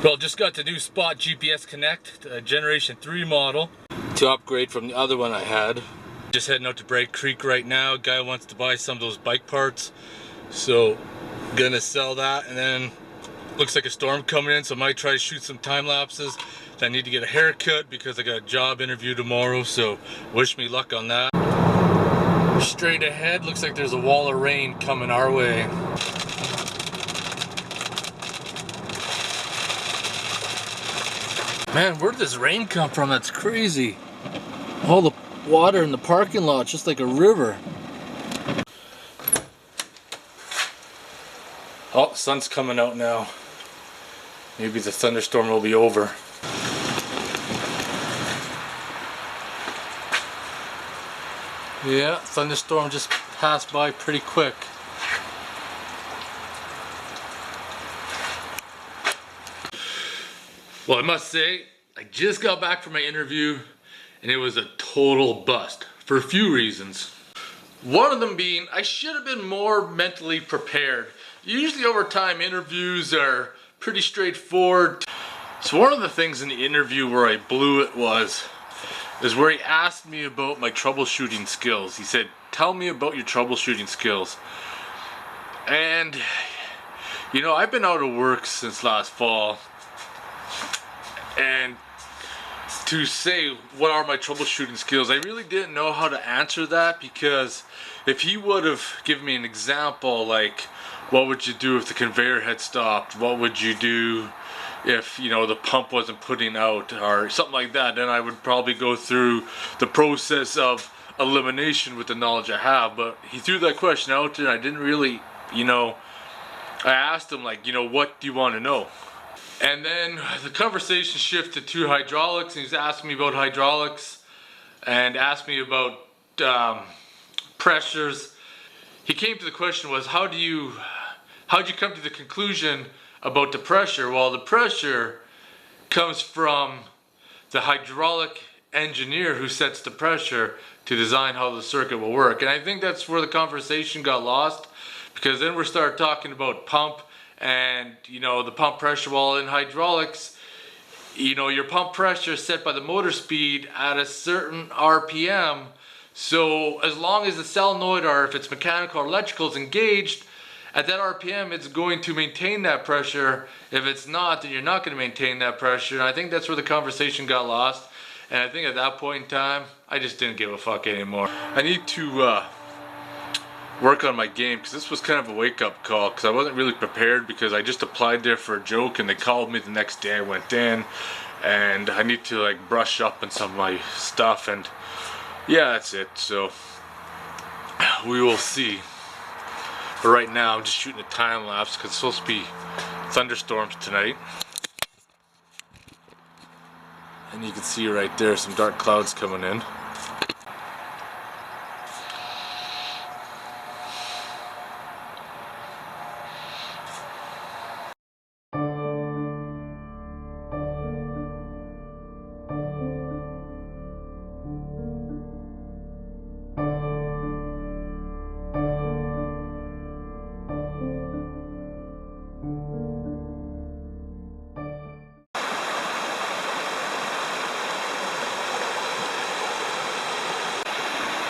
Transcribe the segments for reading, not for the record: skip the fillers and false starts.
Well, just got the new Spot GPS Connect, Generation 3 model, to upgrade from the other one I had. Just heading out to Break Creek right now. Guy wants to buy some of those bike parts, so gonna sell that. And then looks like a storm coming in, so I might try to shoot some time lapses. I need to get a haircut because I got a job interview tomorrow, so wish me luck on that. Straight ahead, looks like there's a wall of rain coming our way. Man, where did this rain come from? That's crazy. All the water in the parking lot, just like a river. Oh, the sun's coming out now. Maybe the thunderstorm will be over. Yeah, thunderstorm just passed by pretty quick. Well, I must say, I just got back from my interview and it was a total bust for a few reasons. One of them being, I should have been more mentally prepared. Usually over time, interviews are pretty straightforward. So one of the things in the interview where I blew it is where he asked me about my troubleshooting skills. He said, tell me about your troubleshooting skills. And, you know, I've been out of work since last fall. And to say what are my troubleshooting skills, I really didn't know how to answer that, because if he would have given me an example like, what would you do if the conveyor had stopped? What would you do if, you know, the pump wasn't putting out, or something like that? Then I would probably go through the process of elimination with the knowledge I have. But he threw that question out there and I didn't really, you know, I asked him like, you know, what do you want to know? And then the conversation shifted to hydraulics, and he's asking me about hydraulics and asked me about pressures. He came to the question was, how'd you come to the conclusion about the pressure? Well, the pressure comes from the hydraulic engineer who sets the pressure to design how the circuit will work. And I think that's where the conversation got lost, because then we started talking about pump and, you know, the pump pressure. Well, in hydraulics, you know, your pump pressure is set by the motor speed at a certain RPM. So as long as the solenoid, or if it's mechanical or electrical, is engaged at that RPM, it's going to maintain that pressure. If it's not, then you're not going to maintain that pressure. And I think that's where the conversation got lost. And I think at that point in time, I just didn't give a fuck anymore. I need to work on my game, because this was kind of a wake-up call, because I wasn't really prepared, because I just applied there for a joke and they called me the next day. I went in and I need to like brush up on some of my stuff, and yeah, that's it. So we will see. But right now I'm just shooting a time lapse because it's supposed to be thunderstorms tonight. And you can see right there some dark clouds coming in.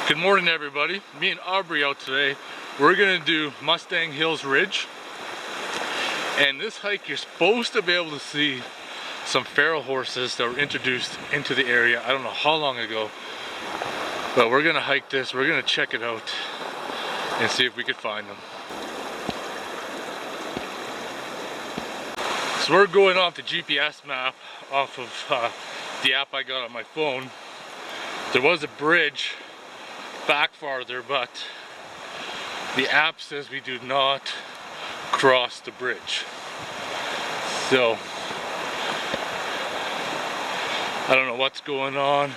Good morning, everybody. Me and Aubery out today. We're gonna do Mustang Hills Ridge. And this hike, you're supposed to be able to see some feral horses that were introduced into the area. I don't know how long ago, but we're gonna hike this. We're gonna check it out and see if we could find them. So we're going off the GPS map off of the app I got on my phone. There was a bridge back farther, but the app says we do not cross the bridge. So I don't know what's going on,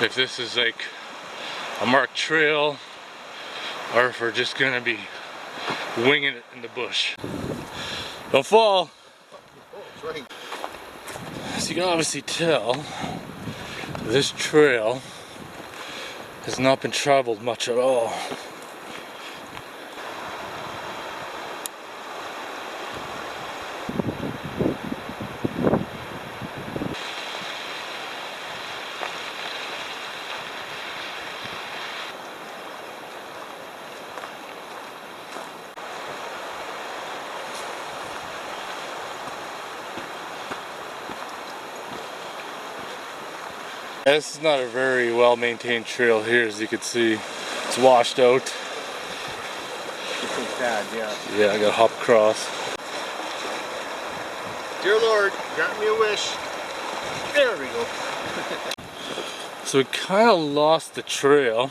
if this is like a marked trail or if we're just gonna be winging it in the bush. Don't fall. So you can obviously tell this trail has not been traveled much at all. This is not a very well maintained trail here, as you can see. It's washed out. It's bad, yeah. Yeah, I gotta hop across. Dear Lord, grant me a wish. There we go. So we kind of lost the trail.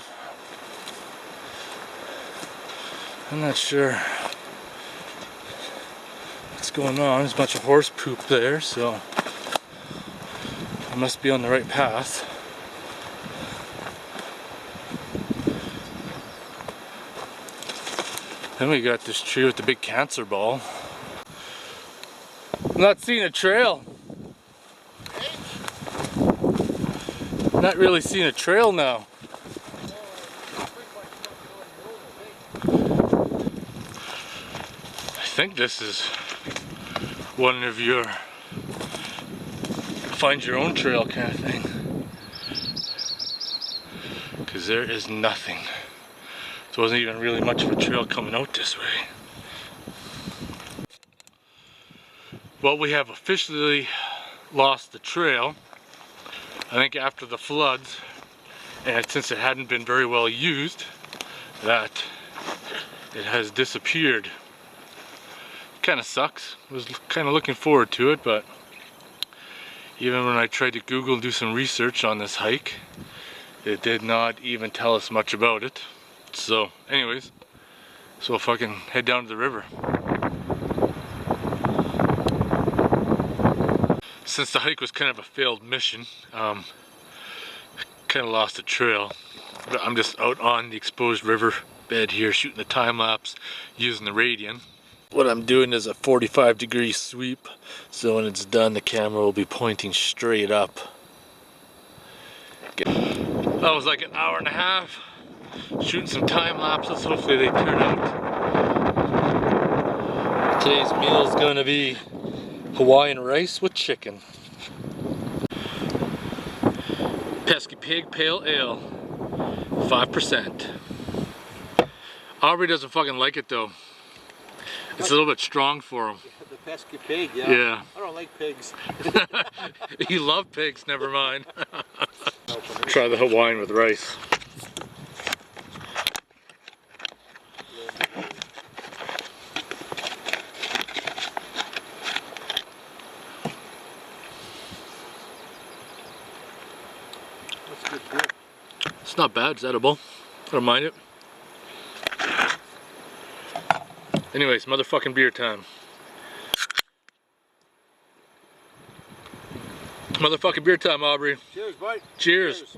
I'm not sure what's going on. There's a bunch of horse poop there, so I must be on the right path. Then we got this tree with the big cancer ball. I'm not seeing a trail. Not really seeing a trail now. I think this is one of your find your own trail kind of thing. Because there is nothing. There wasn't even really much of a trail coming out this way. Well, we have officially lost the trail. I think after the floods, and since it hadn't been very well used, that it has disappeared. Kind of sucks. I was kind of looking forward to it, but even when I tried to Google and do some research on this hike, it did not even tell us much about it. So anyways, so we'll fucking head down to the river. Since the hike was kind of a failed mission, kind of lost the trail. But I'm just out on the exposed river bed here shooting the time lapse using the Radian. What I'm doing is a 45-degree sweep, so when it's done the camera will be pointing straight up. That was like an hour and a half shooting some time lapses. Hopefully they turn out. Today's meal is going to be Hawaiian rice with chicken. Pesky Pig Pale Ale, 5%. Aubery doesn't fucking like it though. It's a little bit strong for him. The pesky pig, yeah. Yeah. I don't like pigs. You love pigs, never mind. Try the Hawaiian with rice. That's good beer. It's not bad, it's edible. I don't mind it. Anyways, motherfucking beer time. Motherfucking beer time, Aubery. Cheers, bud. Cheers. Cheers.